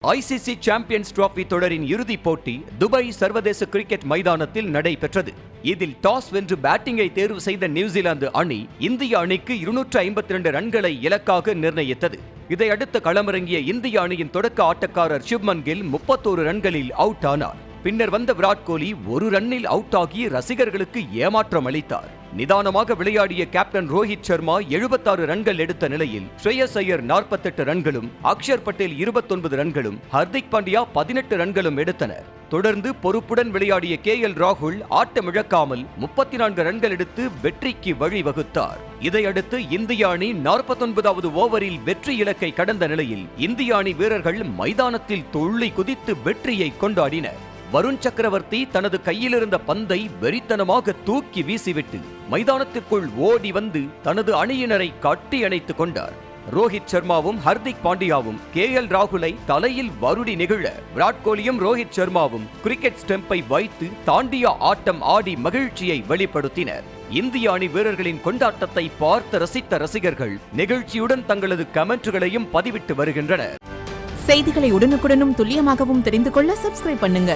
ICC champions trophy தொடரின் இறுதிப் போட்டி துபாய் சர்வதேச கிரிக்கெட் மைதானத்தில் நடைபெற்றது. இதில் டாஸ் வென்று பேட்டிங்கை தேர்வு செய்த நியூசிலாந்து அணி இந்திய அணிக்கு 252 ரன்களை இலக்காக நிர்ணயித்தது. இதையடுத்து களமிறங்கிய இந்திய அணியின் தொடக்க ஆட்டக்காரர் சுப்மன் கில் 31 ரன்களில் அவுட் ஆனார். பின்னர் வந்த விராட் கோலி ஒரு ரன்னில் அவுட் ஆகி ரசிகர்களுக்கு ஏமாற்றம் அளித்தார். நிதானமாக விளையாடிய கேப்டன் ரோஹித் சர்மா 76 ரன்கள் எடுத்த நிலையில் ஸ்ரேயஸ் ஐயர் 48 ரன்களும், அக்ஷர் பட்டேல் 29 ரன்களும், ஹர்திக் பாண்டியா 18 ரன்களும் எடுத்தனர். தொடர்ந்து பொறுப்புடன் விளையாடிய KL ராகுல் ஆட்டமிழக்காமல் 34 ரன்கள் எடுத்து வெற்றிக்கு வழிவகுத்தார். இதையடுத்து இந்திய அணி 49வது ஓவரில் வெற்றி இலக்கை கடந்த நிலையில் இந்திய அணி வீரர்கள் மைதானத்தில் துள்ளி குதித்து வெற்றியை கொண்டாடினர். வருண் சக்கரவர்த்தி தனது கையிலிருந்த பந்தை வெறித்தனமாக தூக்கி வீசிவிட்டு மைதானத்திற்குள் ஓடி வந்து தனது அணியினரை கட்டி அணைத்துக் கொண்டார். ரோஹித் சர்மாவும் ஹர்திக் பாண்டியாவும் KL ராகுலை தலையில் வருடி நெகிழ விராட் கோலியும் ரோஹித் சர்மாவும் கிரிக்கெட் ஸ்டெம்பை வைத்து தாண்டிய ஆட்டம் ஆடி மகிழ்ச்சியை வெளிப்படுத்தினர். இந்திய அணி வீரர்களின் கொண்டாட்டத்தை பார்த்து ரசித்த ரசிகர்கள் நெகிழ்ச்சியுடன் தங்களது கமெண்ட்களையும் பதிவிட்டு வருகின்றனர். செய்திகளை உடனுக்குடனும் துல்லியமாகவும் தெரிந்து கொள்ள சப்ஸ்கிரைப் பண்ணுங்க.